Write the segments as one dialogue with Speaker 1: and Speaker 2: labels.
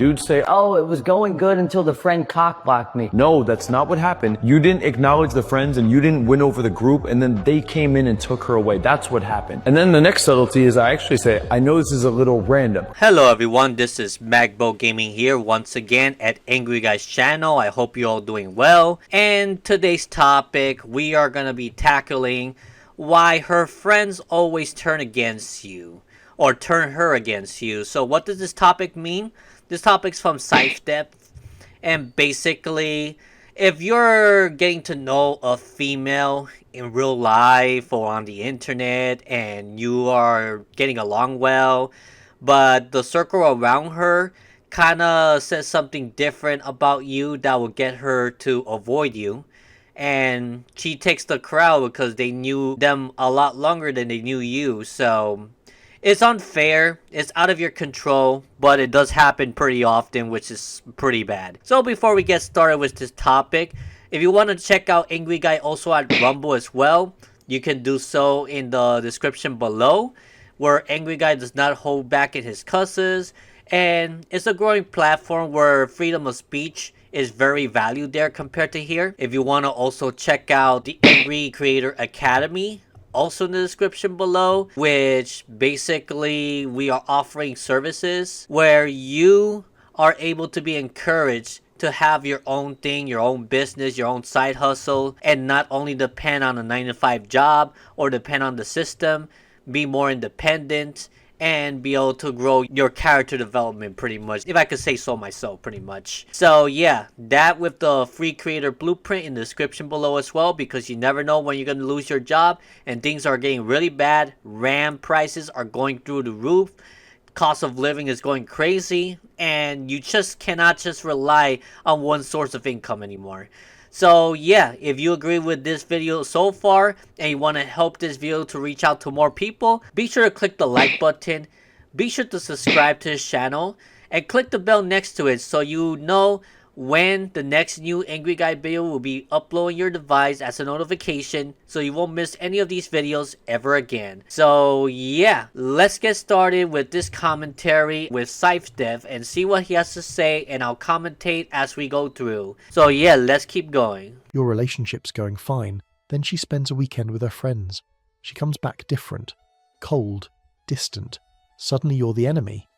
Speaker 1: Dudes say, oh, it was going good until the friend cockblocked me. No, that's not what happened. You didn't acknowledge the friends and you didn't win over the group, and then they came in and took her away. That's what happened. And then the next subtlety is I actually say, I know this is a little random.
Speaker 2: Hello everyone, this is Magbo Gaming here once again at Angry Guys channel. I hope you're all doing well. And today's topic, we are going to be tackling why her friends always turn against you. Or turn her against you. So what does this topic mean? This topic's from SciDev, and basically, if you're getting to know a female in real life or on the internet and you are getting along well, but the circle around her kind of says something different about you that will get her to avoid you, and she takes the crowd because they knew them a lot longer than they knew you, so it's unfair, it's out of your control, but it does happen pretty often, which is pretty bad. So before we get started with this topic, if you want to check out Angry Guy also at Rumble as well, you can do so in the description below, where Angry Guy does not hold back in his cusses, and it's a growing platform where freedom of speech is very valued there compared to here. If you want to also check out the Angry Creator Academy, also in the description below, which basically we are offering services where you are able to be encouraged to have your own thing, your own business, your own side hustle, and not only depend on a 9-to-5 job or depend on the system, be more independent and be able to grow your character development pretty much, if I could say so myself, pretty much. So yeah, that with the free creator blueprint in the description below as well, because you never know when you're going to lose your job and things are getting really bad. RAM prices are going through the roof, cost of living is going crazy, and you just cannot just rely on one source of income anymore. So yeah, if you agree with this video so far and you want to help this video to reach out to more people, be sure to click the like button, be sure to subscribe to this channel, and click the bell next to it so you know when the next new Angry Guy video will be uploading your device as a notification, so you won't miss any of these videos ever again. So yeah, let's get started with this commentary with SciDev and see what he has to say, and I'll commentate as we go through. So yeah, let's keep going.
Speaker 3: Your relationship's going fine, then she spends a weekend with her friends. She comes back different, cold, distant. Suddenly you're the enemy.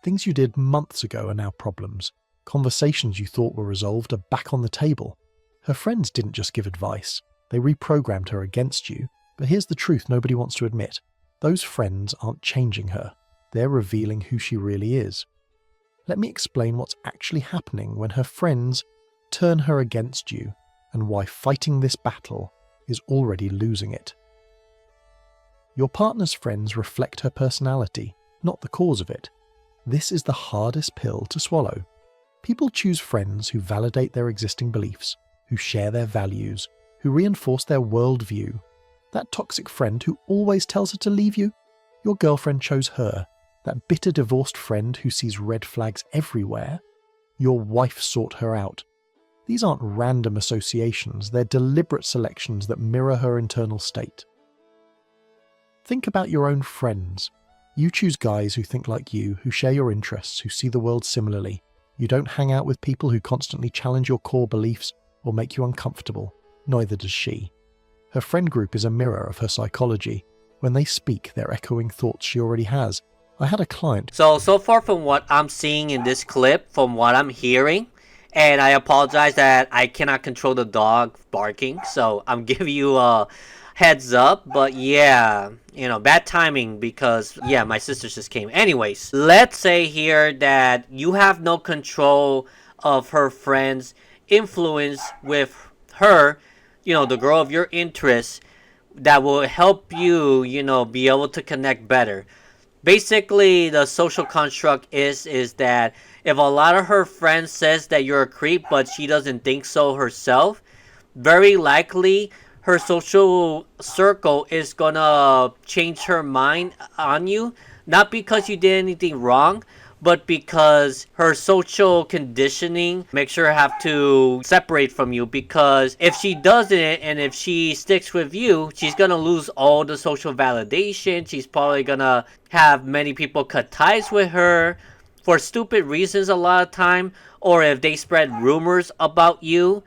Speaker 3: Things you did months ago are now problems. Conversations you thought were resolved are back on the table. Her friends didn't just give advice, they reprogrammed her against you, but here's the truth nobody wants to admit. Those friends aren't changing her, they're revealing who she really is. Let me explain what's actually happening when her friends turn her against you, and why fighting this battle is already losing it. Your partner's friends reflect her personality, not the cause of it. This is the hardest pill to swallow. People choose friends who validate their existing beliefs, who share their values, who reinforce their worldview. That toxic friend who always tells her to leave you? Your girlfriend chose her. That bitter divorced friend who sees red flags everywhere? Your wife sought her out. These aren't random associations, they're deliberate selections that mirror her internal state. Think about your own friends. You choose guys who think like you, who share your interests, who see the world similarly. You don't hang out with people who constantly challenge your core beliefs or make you uncomfortable. Neither does she. Her friend group is a mirror of her psychology. When they speak, they're echoing thoughts she already has. I had a client...
Speaker 2: So far from what I'm seeing in this clip, from what I'm hearing, and I apologize that I cannot control the dog barking, so I'm giving you a heads up, but yeah, you know, bad timing because yeah, my sisters just came. Anyways, let's say here that you have no control of her friends' influence with her, you know, the girl of your interests, that will help you, you know, be able to connect better. Basically, the social construct is that if a lot of her friends says that you're a creep but she doesn't think so herself, very likely her social circle is gonna change her mind on you, not because you did anything wrong, but because her social conditioning makes her have to separate from you, because if she doesn't and if she sticks with you, she's gonna lose all the social validation. She's probably gonna have many people cut ties with her, for stupid reasons a lot of time, or if they spread rumors about you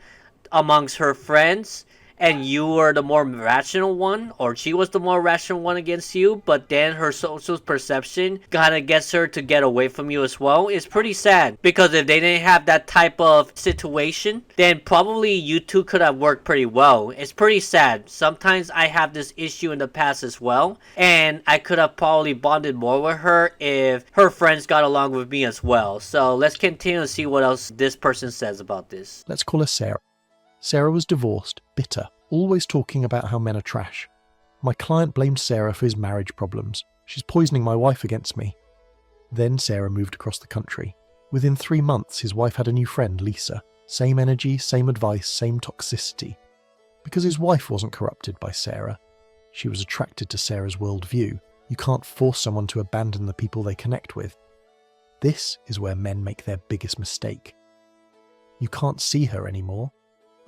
Speaker 2: amongst her friends, and you were the more rational one, or she was the more rational one against you, but then her social perception kind of gets her to get away from you as well. It's pretty sad, because if they didn't have that type of situation, then probably you two could have worked pretty well. It's pretty sad. Sometimes I have this issue in the past as well, and I could have probably bonded more with her if her friends got along with me as well. So let's continue to see what else this person says about this.
Speaker 3: Let's call her Sarah. Sarah was divorced, bitter, always talking about how men are trash. My client blamed Sarah for his marriage problems. She's poisoning my wife against me. Then Sarah moved across the country. Within 3 months, his wife had a new friend, Lisa. Same energy, same advice, same toxicity. Because his wife wasn't corrupted by Sarah. She was attracted to Sarah's worldview. You can't force someone to abandon the people they connect with. This is where men make their biggest mistake. You can't see her anymore.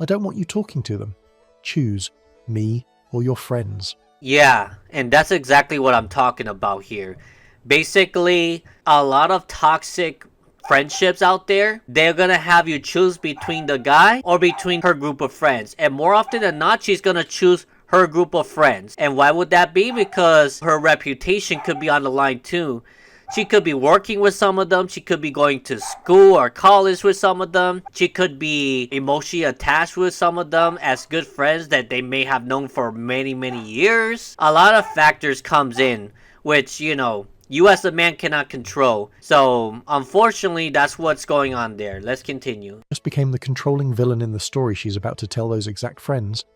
Speaker 3: I don't want you talking to them. Choose me or your friends.
Speaker 2: Yeah, and that's exactly what I'm talking about here. Basically, a lot of toxic friendships out there, they're gonna have you choose between the guy or between her group of friends. And more often than not, she's gonna choose her group of friends. And why would that be? Because her reputation could be on the line too. She could be working with some of them. She could be going to school or college with some of them. She could be emotionally attached with some of them as good friends that they may have known for many, many years. A lot of factors comes in, which, you as a man cannot control. So, unfortunately, that's what's going on there. Let's continue.
Speaker 3: Just became the controlling villain in the story she's about to tell those exact friends.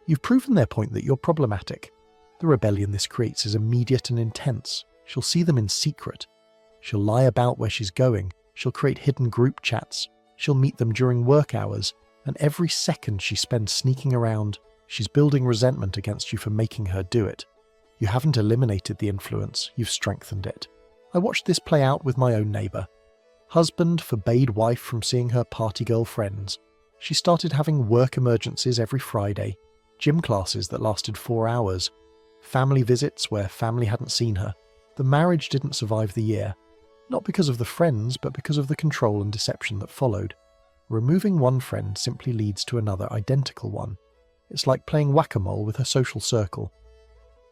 Speaker 3: You've proven their point that you're problematic. The rebellion this creates is immediate and intense. She'll see them in secret. She'll lie about where she's going. She'll create hidden group chats. She'll meet them during work hours. And every second she spends sneaking around, she's building resentment against you for making her do it. You haven't eliminated the influence, you've strengthened it. I watched this play out with my own neighbour. Husband forbade wife from seeing her party girl friends. She started having work emergencies every Friday, gym classes that lasted 4 hours, family visits where family hadn't seen her. The marriage didn't survive the year, not because of the friends, but because of the control and deception that followed. Removing one friend simply leads to another identical one. It's like playing whack-a-mole with her social circle.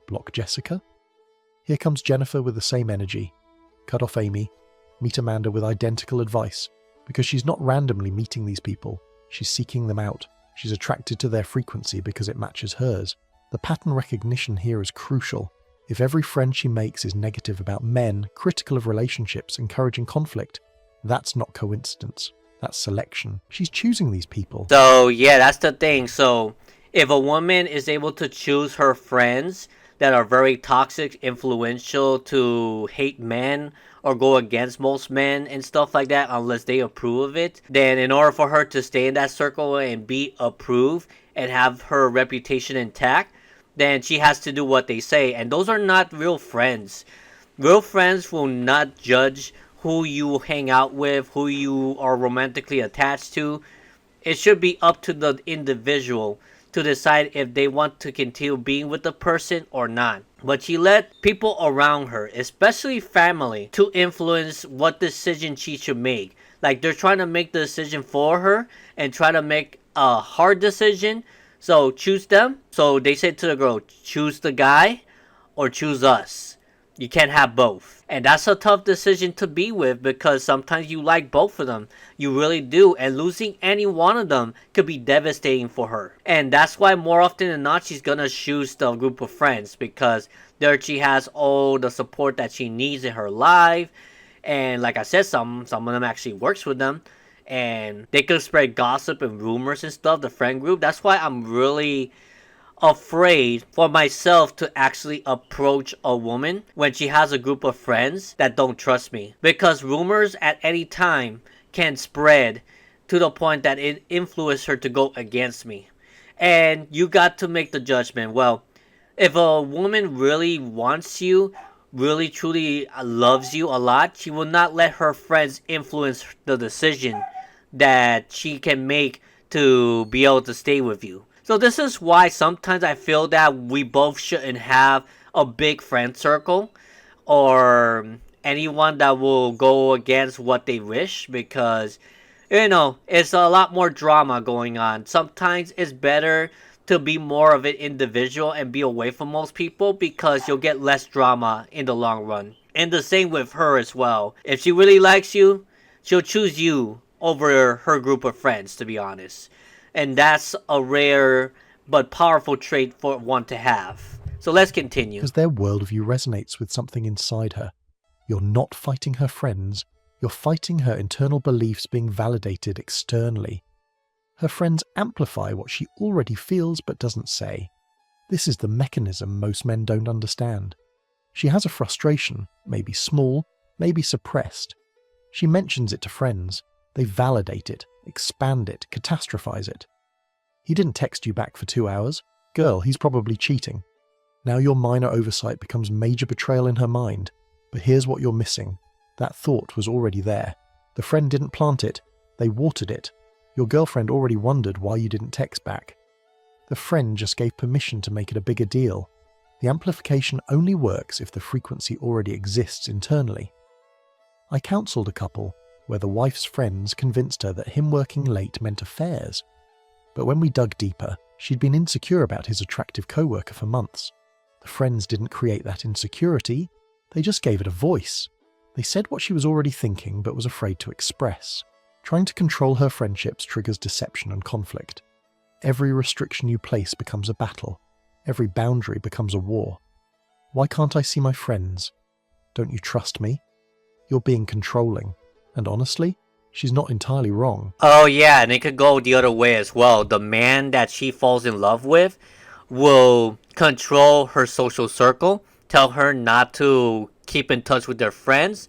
Speaker 3: Block Jessica? Here comes Jennifer with the same energy. Cut off Amy. Meet Amanda with identical advice. Because she's not randomly meeting these people, she's seeking them out. She's attracted to their frequency because it matches hers. The pattern recognition here is crucial. If every friend she makes is negative about men, critical of relationships, encouraging conflict, that's not coincidence. That's selection. She's choosing these people.
Speaker 2: So, yeah, that's the thing. So, if a woman is able to choose her friends that are very toxic, influential, to hate men or go against most men and stuff like that unless they approve of it, then in order for her to stay in that circle and be approved and have her reputation intact, then she has to do what they say. And those are not real friends. Real friends will not judge who you hang out with, who you are romantically attached to. It should be up to the individual to decide if they want to continue being with the person or not. But she let people around her, especially family, to influence what decision she should make. Like, they're trying to make the decision for her and try to make a hard decision. So choose them. So they said to the girl, choose the guy or choose us. You can't have both. And that's a tough decision to be with, because sometimes you like both of them. You really do. And losing any one of them could be devastating for her. And that's why more often than not, she's going to choose the group of friends, because there she has all the support that she needs in her life. And like I said, some of them actually works with them. And they could spread gossip and rumors and stuff, the friend group. That's why I'm really afraid for myself to actually approach a woman when she has a group of friends that don't trust me. Because rumors at any time can spread to the point that it influences her to go against me. And you got to make the judgment. Well, if a woman really wants you, really truly loves you a lot, she will not let her friends influence the decision that she can make to be able to stay with you. So this is why sometimes I feel that we both shouldn't have a big friend circle, or anyone that will go against what they wish, because it's a lot more drama going on. Sometimes it's better to be more of an individual and be away from most people, because you'll get less drama in the long run. And the same with her as well. If she really likes you, she'll choose you over her group of friends, to be honest. And that's a rare but powerful trait for one to have. So let's continue.
Speaker 3: Because their worldview resonates with something inside her. You're not fighting her friends, you're fighting her internal beliefs being validated externally. Her friends amplify what she already feels but doesn't say. This is the mechanism most men don't understand. She has a frustration, maybe small, maybe suppressed. She mentions it to friends. They validate it, expand it, catastrophize it. He didn't text you back for 2 hours. Girl, he's probably cheating. Now your minor oversight becomes major betrayal in her mind. But here's what you're missing. That thought was already there. The friend didn't plant it. They watered it. Your girlfriend already wondered why you didn't text back. The friend just gave permission to make it a bigger deal. The amplification only works if the frequency already exists internally. I counselled a couple where the wife's friends convinced her that him working late meant affairs. But when we dug deeper, she'd been insecure about his attractive co-worker for months. The friends didn't create that insecurity, they just gave it a voice. They said what she was already thinking but was afraid to express. Trying to control her friendships triggers deception and conflict. Every restriction you place becomes a battle. Every boundary becomes a war. Why can't I see my friends? Don't you trust me? You're being controlling. And honestly, she's not entirely wrong.
Speaker 2: Oh yeah, and it could go the other way as well. The man that she falls in love with will control her social circle, tell her not to keep in touch with their friends,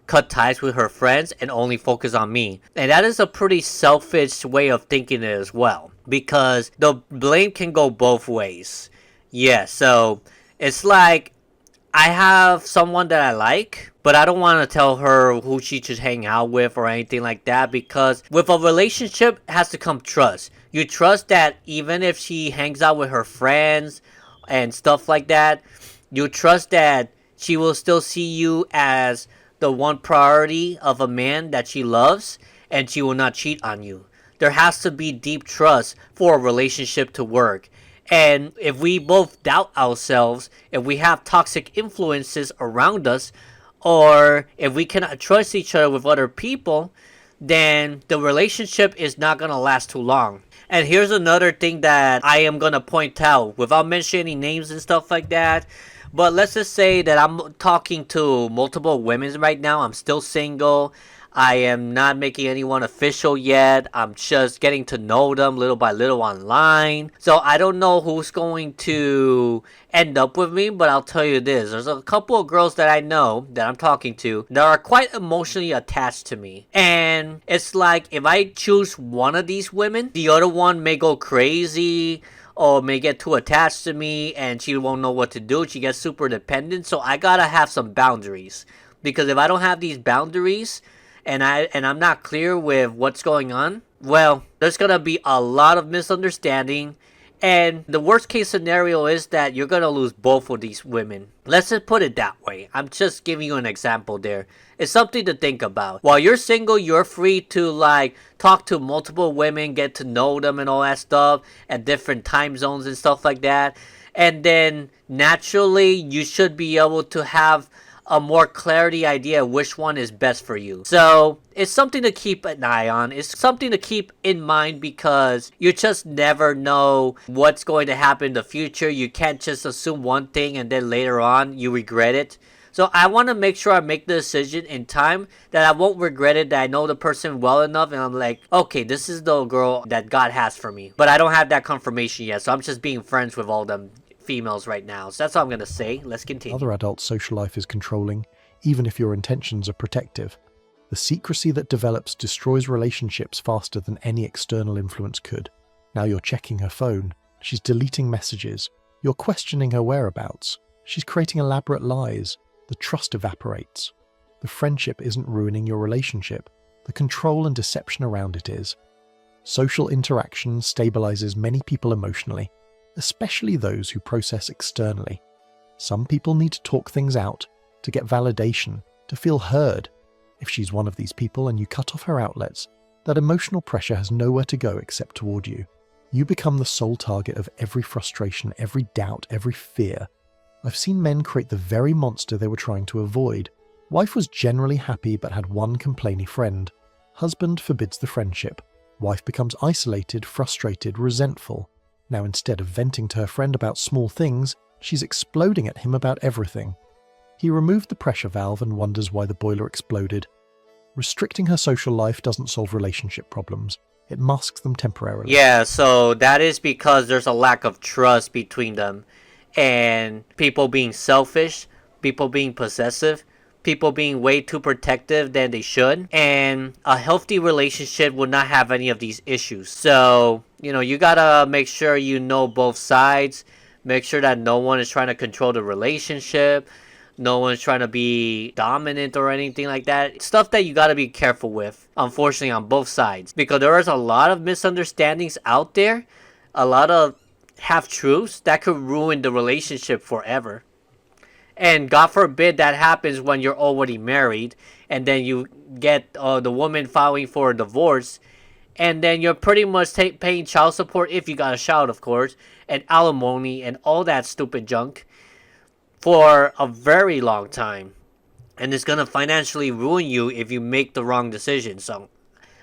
Speaker 2: cut ties with her friends, and only focus on me. And that is a pretty selfish way of thinking it as well, because the blame can go both ways. Yeah, so it's like, I have someone that I like, but I don't want to tell her who she should hang out with or anything like that, because with a relationship has to come trust. You trust that even if she hangs out with her friends and stuff like that, you trust that she will still see you as the one priority of a man that she loves, and she will not cheat on you. There has to be deep trust for a relationship to work. And if we both doubt ourselves, if we have toxic influences around us, or if we cannot trust each other with other people, then the relationship is not going to last too long. And here's another thing that I am going to point out without mentioning names and stuff like that. But let's just say that I'm talking to multiple women right now. I'm still single. I am not making anyone official yet. I'm just getting to know them little by little online. So I don't know who's going to end up with me, but I'll tell you this. There's a couple of girls that I know that I'm talking to that are quite emotionally attached to me. And it's like, if I choose one of these women, the other one may go crazy or may get too attached to me and she won't know what to do. She gets super dependent. So I gotta have some boundaries. Because if I don't have these boundaries, and I'm not clear with what's going on, well, there's gonna be a lot of misunderstanding, and the worst case scenario is that you're gonna lose both of these women. Let's just put it that way. I'm just giving you an example there. It's something to think about. While you're single, you're free to like talk to multiple women, get to know them and all that stuff at different time zones and stuff like that. And then naturally, you should be able to have a more clarity idea of which one is best for you. So it's something to keep an eye on. It's something to keep in mind, because you just never know what's going to happen in the future. You can't just assume one thing and then later on you regret it. So I want to make sure I make the decision in time that I won't regret it, that I know the person well enough and I'm like, okay, this is the girl that God has for me. But I don't have that confirmation yet, so I'm just being friends with all them females right now. So that's all I'm going to say. Let's continue.
Speaker 3: Other adult social life is controlling, even if your intentions are protective. The secrecy that develops destroys relationships faster than any external influence could. Now you're checking her phone. She's deleting messages. You're questioning her whereabouts. She's creating elaborate lies. The trust evaporates. The friendship isn't ruining your relationship. The control and deception around it is. Social interaction stabilizes many people emotionally, especially those who process externally. Some people need to talk things out, to get validation, to feel heard. If she's one of these people and you cut off her outlets, that emotional pressure has nowhere to go except toward you. You become the sole target of every frustration, every doubt, every fear. I've seen men create the very monster they were trying to avoid. Wife was generally happy but had one complainy friend. Husband forbids the friendship. Wife becomes isolated, frustrated, resentful. Now instead of venting to her friend about small things, she's exploding at him about everything. He removed the pressure valve and wonders why the boiler exploded. Restricting her social life doesn't solve relationship problems. It masks them temporarily.
Speaker 2: Yeah, so that is because there's a lack of trust between them. And people being selfish, people being possessive, people being way too protective than they should. And a healthy relationship would not have any of these issues. So, you gotta make sure you know both sides. Make sure that no one is trying to control the relationship. No one's trying to be dominant or anything like that. Stuff that you gotta be careful with, unfortunately, on both sides. Because there is a lot of misunderstandings out there. A lot of half-truths that could ruin the relationship forever. And God forbid that happens when you're already married. And then you get the woman filing for a divorce. And then you're pretty much paying child support, if you got a child, of course. And alimony and all that stupid junk. For a very long time. And it's going to financially ruin you if you make the wrong decision. So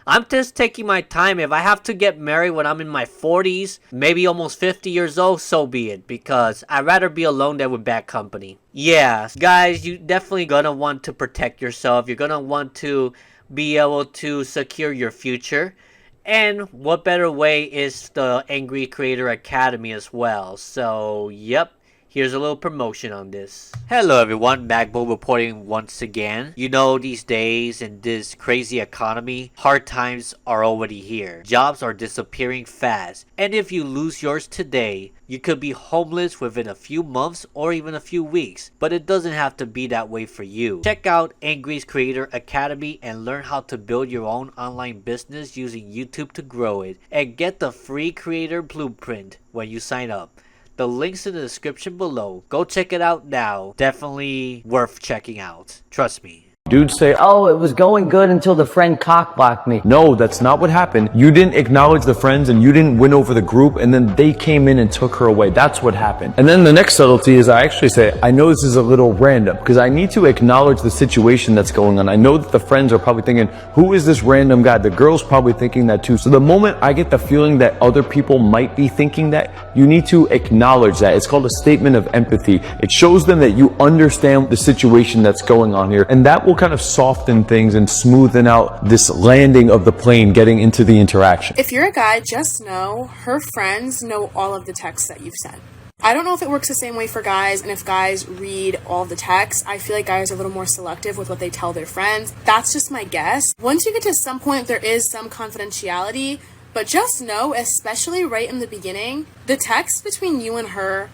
Speaker 2: I'm just taking my time. If I have to get married when I'm in my 40s, maybe almost 50 years old, so be it. Because I'd rather be alone than with bad company. Yeah, guys, you definitely going to want to protect yourself. You're going to want to be able to secure your future. And what better way is the Angry Creator Academy as well. So, yep. Here's a little promotion on this. Hello everyone, Magbo reporting once again. These days in this crazy economy, hard times are already here. Jobs are disappearing fast. And if you lose yours today, you could be homeless within a few months or even a few weeks. But it doesn't have to be that way for you. Check out Angry's Creator Academy and learn how to build your own online business using YouTube to grow it. And get the free creator blueprint when you sign up. The link's in the description below. Go check it out now. Definitely worth checking out. Trust me.
Speaker 1: Dudes say, oh, it was going good until the friend cock-blocked me. No, that's not what happened. You didn't acknowledge the friends and you didn't win over the group and then they came in and took her away. That's what happened. And then the next subtlety is I actually say, I know this is a little random because I need to acknowledge the situation that's going on. I know that the friends are probably thinking, who is this random guy? The girl's probably thinking that too. So the moment I get the feeling that other people might be thinking that, you need to acknowledge that. It's called a statement of empathy. It shows them that you understand the situation that's going on here, and that will kind of soften things and smoothen out this landing of the plane getting into the interaction.
Speaker 4: If you're a guy, just know her friends know all of the texts that you've sent. I don't know if it works the same way for guys, and if guys read all the texts. I feel like guys are a little more selective with what they tell their friends. That's just my guess. Once you get to some point, there is some confidentiality, but just know, especially right in the beginning, the texts between you and her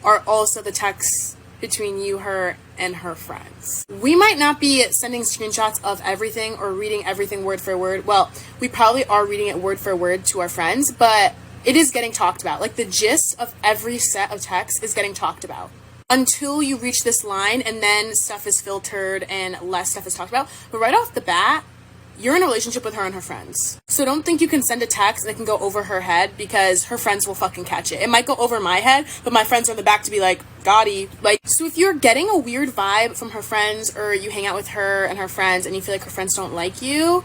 Speaker 4: are also the texts between you, her, and her friends. We might not be sending screenshots of everything or reading everything word for word. Well, we probably are reading it word for word to our friends, but it is getting talked about. Like, the gist of every set of text is getting talked about. Until you reach this line, and then stuff is filtered and less stuff is talked about. But right off the bat, you're in a relationship with her and her friends. So don't think you can send a text and it can go over her head, because her friends will fucking catch it. It might go over my head, but my friends are in the back to be like, Gotti. So if you're getting a weird vibe from her friends, or you hang out with her and her friends and you feel like her friends don't like you,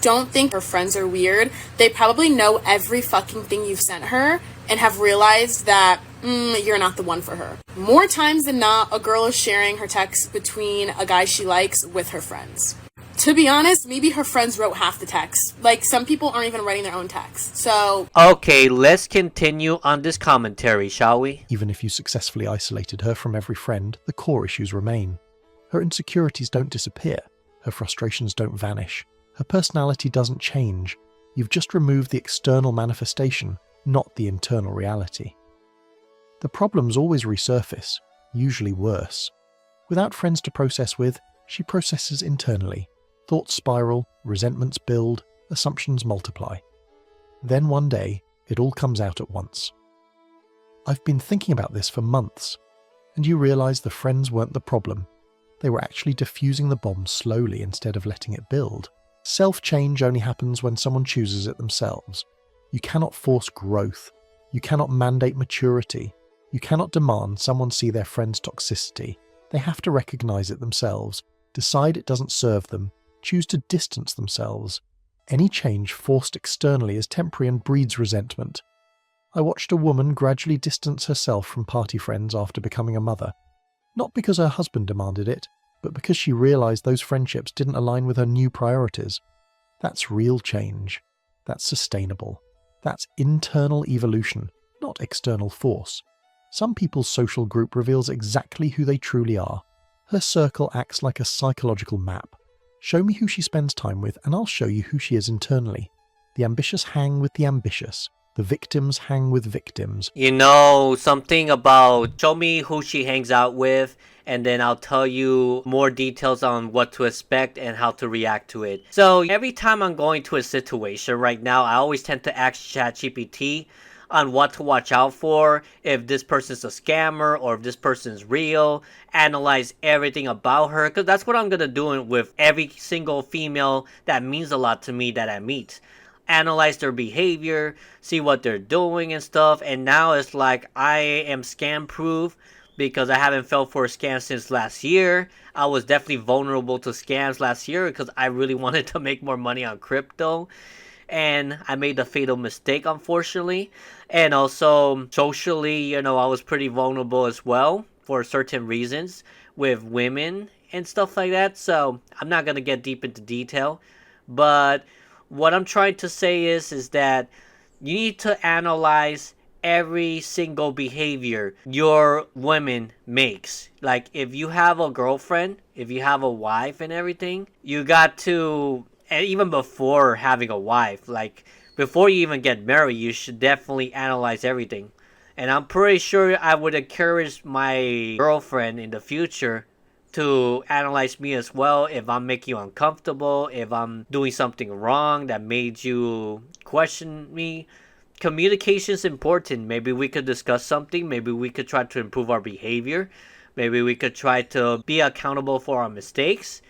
Speaker 4: don't think her friends are weird. They probably know every fucking thing you've sent her and have realized that you're not the one for her. More times than not, a girl is sharing her texts between a guy she likes with her friends. To be honest, maybe her friends wrote half the text. Like, some people aren't even writing their own text. So,
Speaker 2: okay, let's continue on this commentary, shall we?
Speaker 3: Even if you successfully isolated her from every friend, the core issues remain. Her insecurities don't disappear. Her frustrations don't vanish. Her personality doesn't change. You've just removed the external manifestation, not the internal reality. The problems always resurface, usually worse. Without friends to process with, she processes internally. Thoughts spiral, resentments build, assumptions multiply. Then one day, it all comes out at once. I've been thinking about this for months, and you realize the friends weren't the problem. They were actually diffusing the bomb slowly instead of letting it build. Self-change only happens when someone chooses it themselves. You cannot force growth. You cannot mandate maturity. You cannot demand someone see their friend's toxicity. They have to recognize it themselves, decide it doesn't serve them, choose to distance themselves. Any change forced externally is temporary and breeds resentment. I watched a woman gradually distance herself from party friends after becoming a mother. Not because her husband demanded it, but because she realized those friendships didn't align with her new priorities. That's real change. That's sustainable. That's internal evolution, not external force. Some people's social group reveals exactly who they truly are. Her circle acts like a psychological map. Show me who she spends time with, and I'll show you who she is internally. The ambitious hang with the ambitious. The victims hang with victims.
Speaker 2: You know, something about show me who she hangs out with, and then I'll tell you more details on what to expect and how to react to it. So every time I'm going to a situation right now, I always tend to ask ChatGPT on what to watch out for, if this person's a scammer or if this person's real, analyze everything about her, because that's what I'm going to do with every single female that means a lot to me that I meet. Analyze their behavior, see what they're doing and stuff, and now it's like I am scam proof because I haven't fell for a scam since last year. I was definitely vulnerable to scams last year because I really wanted to make more money on crypto, and I made the fatal mistake, unfortunately. And also socially, I was pretty vulnerable as well for certain reasons with women and stuff like that, so I'm not going to get deep into detail, but what I'm trying to say is that you need to analyze every single behavior your woman makes. Like, if you have a girlfriend, if you have a wife and everything, you got to, and even before having a wife, like before you even get married, you should definitely analyze everything. And I'm pretty sure I would encourage my girlfriend in the future to analyze me as well if I'm making you uncomfortable, if I'm doing something wrong that made you question me. Communication is important. Maybe we could discuss something. Maybe we could try to improve our behavior. Maybe we could try to be accountable for our mistakes.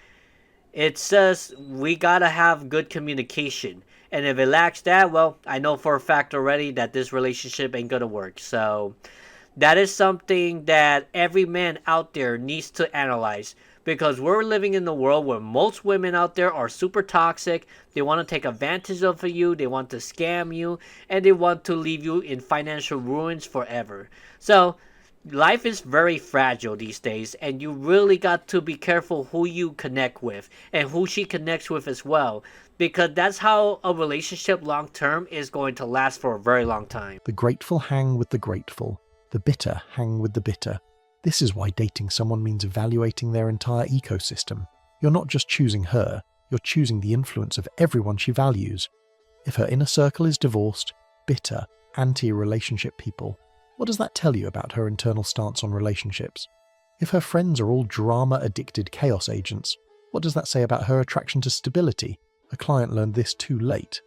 Speaker 2: It says we gotta have good communication. And if it lacks that, well, I know for a fact already that this relationship ain't gonna work. So that is something that every man out there needs to analyze, because we're living in the world where most women out there are super toxic. They want to take advantage of you, they want to scam you, and they want to leave you in financial ruins forever. So life is very fragile these days, and you really got to be careful who you connect with and who she connects with as well, because that's how a relationship long term is going to last for a very long time.
Speaker 3: The grateful hang with the grateful. The bitter hang with the bitter. This is why dating someone means evaluating their entire ecosystem. You're not just choosing her, you're choosing the influence of everyone she values. If her inner circle is divorced, bitter, anti-relationship people, what does that tell you about her internal stance on relationships? If her friends are all drama-addicted chaos agents, what does that say about her attraction to stability? A client learned this too late.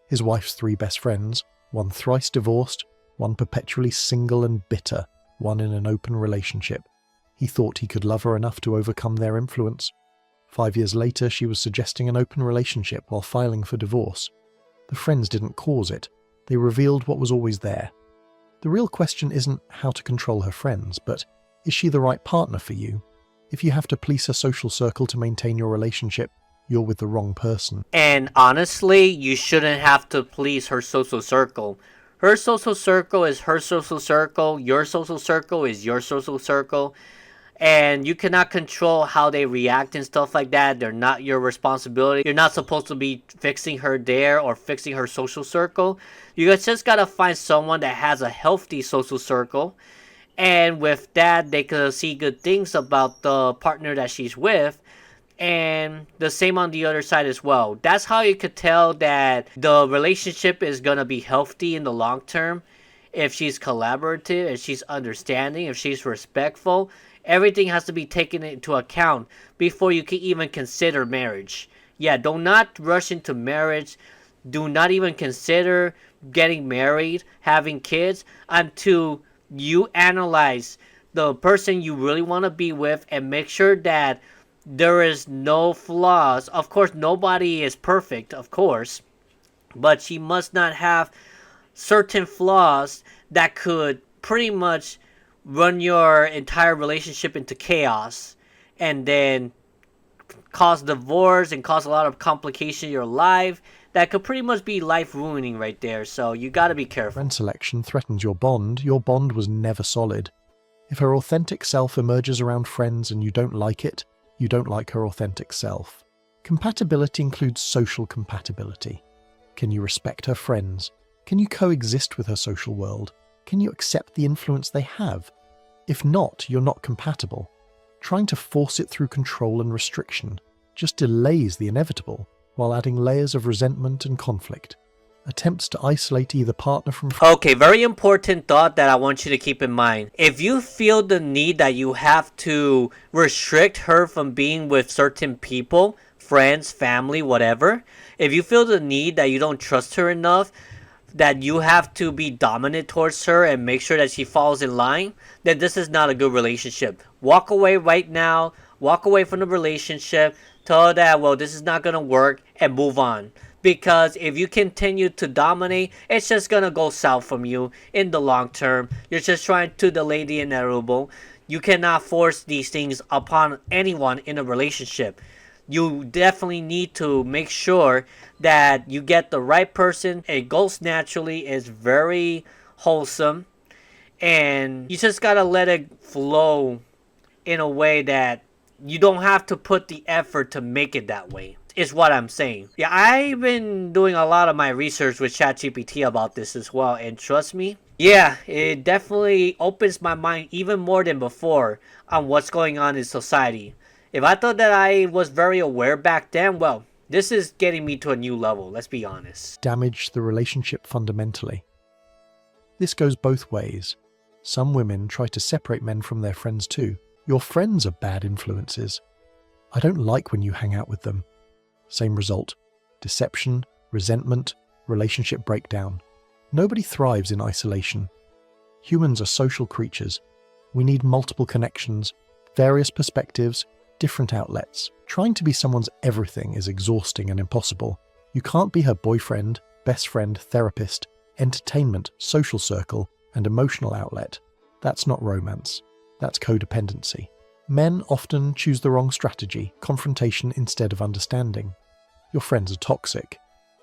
Speaker 3: His wife's 3 best friends, one thrice divorced, one perpetually single and bitter, one in an open relationship. He thought he could love her enough to overcome their influence. 5 years later, she was suggesting an open relationship while filing for divorce. The friends didn't cause it. They revealed what was always there. The real question isn't how to control her friends, but is she the right partner for you? If you have to police her social circle to maintain your relationship, you're with the wrong person.
Speaker 2: And honestly, you shouldn't have to please her social circle. Her social circle is her social circle. Your social circle is your social circle. And you cannot control how they react and stuff like that. They're not your responsibility. You're not supposed to be fixing her there or fixing her social circle. You guys just gotta find someone that has a healthy social circle. And with that, they could see good things about the partner that she's with. And the same on the other side as well. That's how you could tell that the relationship is going to be healthy in the long term. If she's collaborative, if she's understanding, if she's respectful, everything has to be taken into account before you can even consider marriage. Yeah, do not rush into marriage. Do not even consider getting married, having kids, until you analyze the person you really want to be with and make sure that there is no flaws. Of course, nobody is perfect, of course, but she must not have certain flaws that could pretty much run your entire relationship into chaos and then cause divorce and cause a lot of complication in your life that could pretty much be life ruining right there. So you got to be careful.
Speaker 3: Friend selection threatens your bond was never solid. If her authentic self emerges around friends and you don't like it, you don't like her authentic self. Compatibility includes social compatibility. Can you respect her friends? Can you coexist with her social world? Can you accept the influence they have? If not, you're not compatible. Trying to force it through control and restriction just delays the inevitable while adding layers of resentment and conflict. Attempts to isolate either partner from...
Speaker 2: Okay, very important thought that I want you to keep in mind. If you feel the need that you have to restrict her from being with certain people, friends, family, whatever, if you feel the need that you don't trust her enough, that you have to be dominant towards her and make sure that she falls in line, then this is not a good relationship. Walk away right now. Walk away from the relationship. Tell her that, well, this is not going to work, and move on. Because if you continue to dominate, it's just going to go south from you in the long term. You're just trying to delay the inevitable. You cannot force these things upon anyone in a relationship. You definitely need to make sure that you get the right person. It goes naturally. It's very wholesome. And you just got to let it flow in a way that you don't have to put the effort to make it that way. Is what I'm saying. Yeah, I've been doing a lot of my research with ChatGPT about this as well. And trust me, yeah, it definitely opens my mind even more than before on what's going on in society. If I thought that I was very aware back then, well, this is getting me to a new level, let's be honest.
Speaker 3: Damage the relationship fundamentally. This goes both ways. Some women try to separate men from their friends too. Your friends are bad influences. I don't like when you hang out with them. Same result. Deception, resentment, relationship breakdown. Nobody thrives in isolation. Humans are social creatures. We need multiple connections, various perspectives, different outlets. Trying to be someone's everything is exhausting and impossible. You can't be her boyfriend, best friend, therapist, entertainment, social circle, and emotional outlet. That's not romance. That's codependency. Men often choose the wrong strategy, confrontation instead of understanding. Your friends are toxic.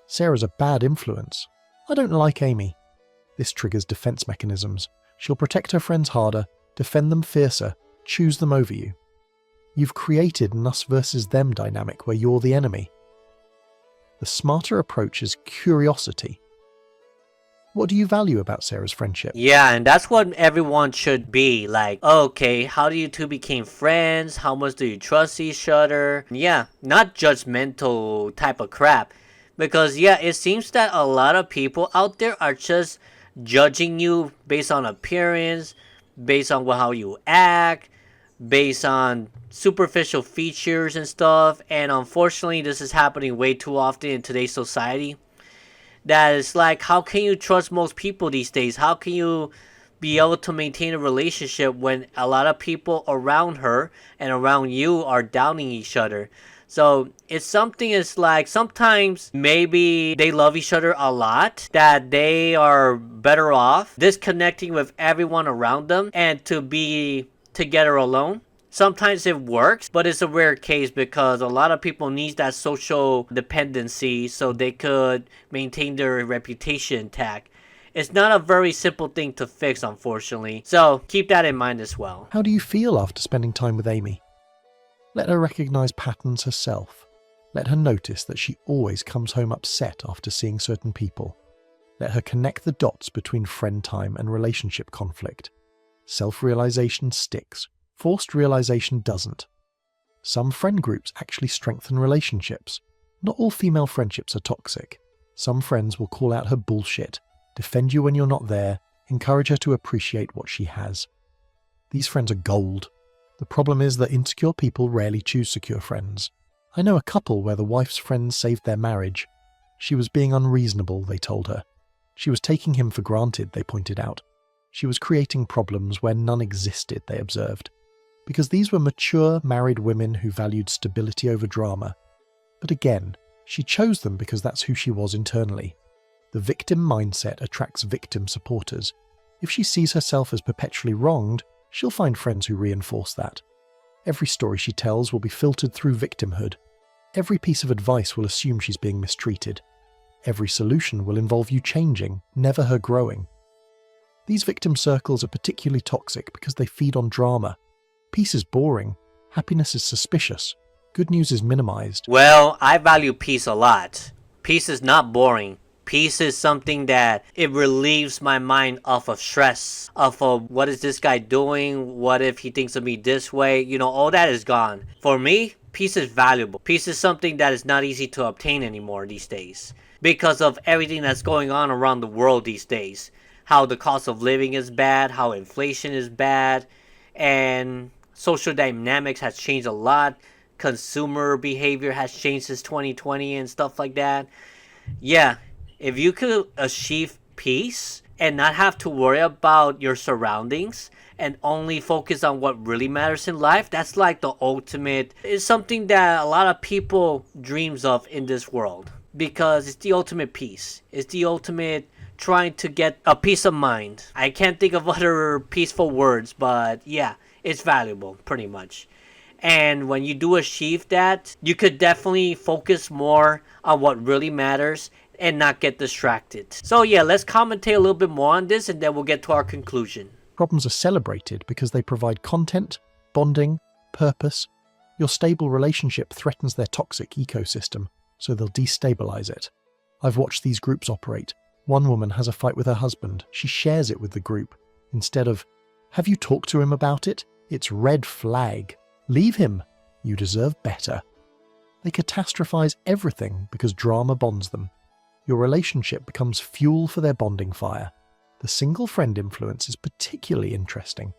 Speaker 3: Sarah's a bad influence. I don't like Amy. This triggers defense mechanisms. She'll protect her friends harder, defend them fiercer, choose them over you. You've created an us versus them dynamic where you're the enemy. The smarter approach is curiosity. What do you value about Sarah's friendship?
Speaker 2: Yeah, and that's what everyone should be. Like, okay, how do you two became friends? How much do you trust each other? Yeah, not judgmental type of crap. Because, yeah, it seems that a lot of people out there are just judging you based on appearance, based on how you act, based on superficial features and stuff. And unfortunately, this is happening way too often in today's society. That is like, how can you trust most people these days? How can you be able to maintain a relationship when a lot of people around her and around you are downing each other? So it's something, it's like sometimes maybe they love each other a lot, that they are better off disconnecting with everyone around them and to be together alone. Sometimes it works, but it's a rare case because a lot of people need that social dependency so they could maintain their reputation intact. It's not a very simple thing to fix, unfortunately. So keep that in mind as well.
Speaker 3: How do you feel after spending time with Amy? Let her recognize patterns herself. Let her notice that she always comes home upset after seeing certain people. Let her connect the dots between friend time and relationship conflict. Self-realization sticks. Forced realization doesn't. Some friend groups actually strengthen relationships. Not all female friendships are toxic. Some friends will call out her bullshit, defend you when you're not there, encourage her to appreciate what she has. These friends are gold. The problem is that insecure people rarely choose secure friends. I know a couple where the wife's friends saved their marriage. She was being unreasonable, they told her. She was taking him for granted, they pointed out. She was creating problems where none existed, they observed. because these were mature, married women who valued stability over drama. But again, she chose them because that's who she was internally. The victim mindset attracts victim supporters. If she sees herself as perpetually wronged, she'll find friends who reinforce that. Every story she tells will be filtered through victimhood. Every piece of advice will assume she's being mistreated. Every solution will involve you changing, never her growing. These victim circles are particularly toxic because they feed on drama. Peace is boring. Happiness is suspicious. Good news is minimized.
Speaker 2: Well, I value peace a lot. Peace is not boring. Peace is something that it relieves my mind off of stress, off of what is this guy doing? What if he thinks of me this way? You know, all that is gone. For me, peace is valuable. Peace is something that is not easy to obtain anymore these days because of everything that's going on around the world these days. How the cost of living is bad, how inflation is bad, and social dynamics has changed a lot. Consumer behavior has changed since 2020 and stuff like that. Yeah, if you could achieve peace and not have to worry about your surroundings and only focus on what really matters in life, that's like the ultimate. It's something that a lot of people dreams of in this world because it's the ultimate peace. It's the ultimate trying to get a peace of mind. I can't think of other peaceful words, but yeah, it's valuable pretty much. And when you do achieve that, you could definitely focus more on what really matters and not get distracted. So yeah, let's commentate a little bit more on this and then we'll get to our conclusion.
Speaker 3: Problems are celebrated because they provide content, bonding, purpose. Your stable relationship threatens their toxic ecosystem, so they'll destabilize it. I've watched these groups operate. One woman has a fight with her husband. She shares it with the group. Instead of, "Have you talked to him about it?" It's red flag. "Leave him. You deserve better." They catastrophize everything because drama bonds them. Your relationship becomes fuel for their bonding fire. The single friend influence is particularly interesting.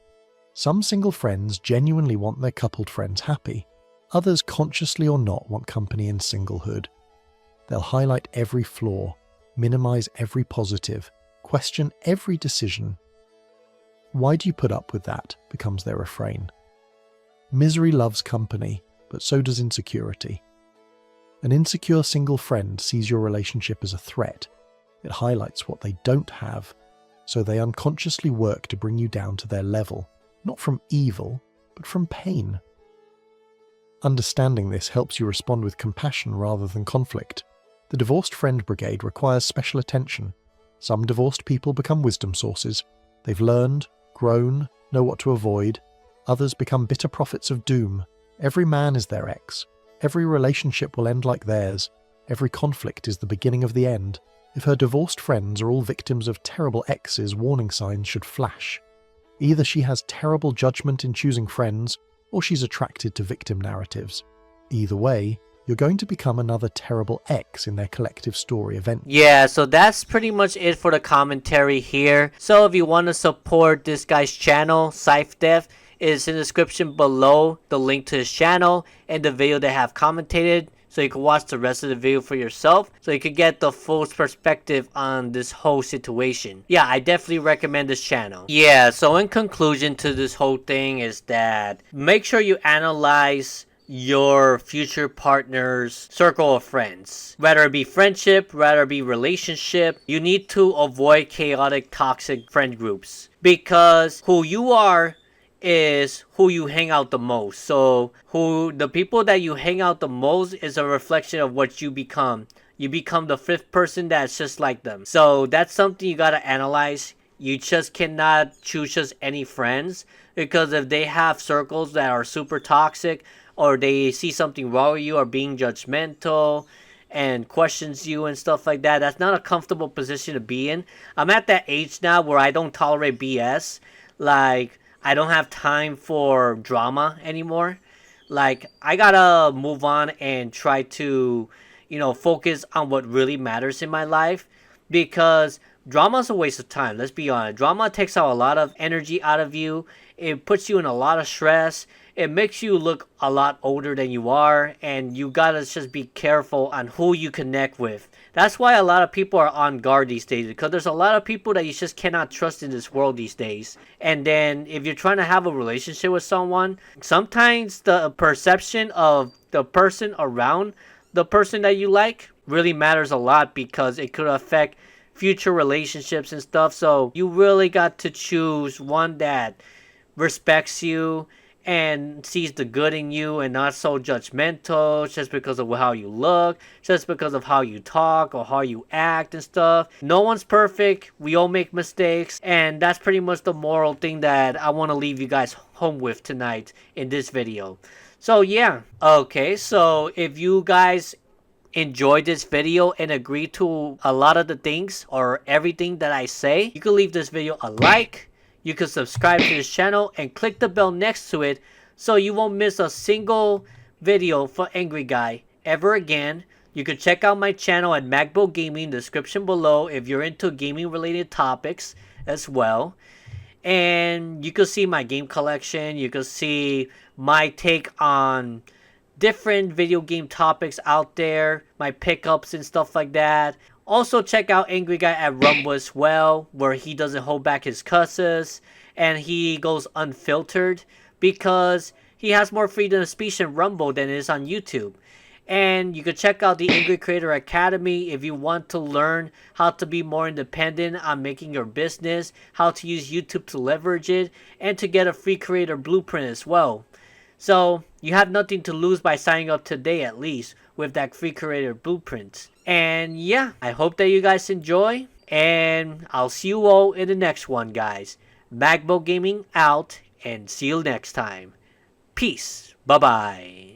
Speaker 3: Some single friends genuinely want their coupled friends happy. Others, consciously or not, want company in singlehood. They'll highlight every flaw, minimize every positive, question every decision. "Why do you put up with that?" becomes their refrain. Misery loves company, but so does insecurity. An insecure single friend sees your relationship as a threat. It highlights what they don't have, so they unconsciously work to bring you down to their level, not from evil, but from pain. Understanding this helps you respond with compassion rather than conflict. The divorced friend brigade requires special attention. Some divorced people become wisdom sources. They've learned, grown, know what to avoid. Others become bitter prophets of doom. Every man is their ex. Every relationship will end like theirs. Every conflict is the beginning of the end. If her divorced friends are all victims of terrible exes, warning signs should flash. Either she has terrible judgment in choosing friends, or she's attracted to victim narratives. Either way, you're going to become another terrible ex in their collective story event.
Speaker 2: Yeah, so that's pretty much it for the commentary here. So if you want to support this guy's channel, ScytheDev, is in the description below, the link to his channel and the video they have commentated, so you can watch the rest of the video for yourself, so you can get the full perspective on this whole situation. Yeah, I definitely recommend this channel. Yeah, so in conclusion to this whole thing is that make sure you analyze your future partner's circle of friends, whether it be friendship, whether it be relationship. You need to avoid chaotic, toxic friend groups, because who you are is who you hang out the most. So the people that you hang out the most is a reflection of what you become. You become the fifth person that's just like them. So that's something you gotta analyze. You just cannot choose just any friends, because if they have circles that are super toxic, or they see something wrong with you, or being judgmental and questions you and stuff like that, that's not a comfortable position to be in. I'm at that age now where I don't tolerate BS. Like, I don't have time for drama anymore. Like, I gotta move on and try to, focus on what really matters in my life, because drama's a waste of time. Let's be honest. Drama takes out a lot of energy out of you. It puts you in a lot of stress. it makes you look a lot older than you are, and you gotta just be careful on who you connect with. That's why a lot of people are on guard these days, because there's a lot of people that you just cannot trust in this world these days. And then if you're trying to have a relationship with someone, sometimes the perception of the person around the person that you like really matters a lot, because it could affect future relationships and stuff. So you really got to choose one that respects you and sees the good in you, and not so judgmental just because of how you look, just because of how you talk or how you act and stuff. No one's perfect. We all make mistakes, and that's pretty much the moral thing that I want to leave you guys home with tonight in this video. So yeah, okay, so if you guys enjoyed this video and agree to a lot of the things or everything that I say, you can leave this video a like. You can subscribe to this channel and click the bell next to it so you won't miss a single video for Angry Guy ever again. You can check out my channel at Magbo Gaming, description below, if you're into gaming related topics as well. And you can see my game collection. You can see my take on different video game topics out there, my pickups and stuff like that. Also check out Angry Guy at Rumble as well, where he doesn't hold back his cusses and he goes unfiltered, because he has more freedom of speech in Rumble than it is on YouTube. And you can check out the Angry Creator Academy if you want to learn how to be more independent on making your business, how to use YouTube to leverage it, and to get a free creator blueprint as well. So you have nothing to lose by signing up today, at least with that free creator blueprint. And yeah, I hope that you guys enjoy, and I'll see you all in the next one, guys. Magbo Gaming out, and see you next time. Peace. Bye bye.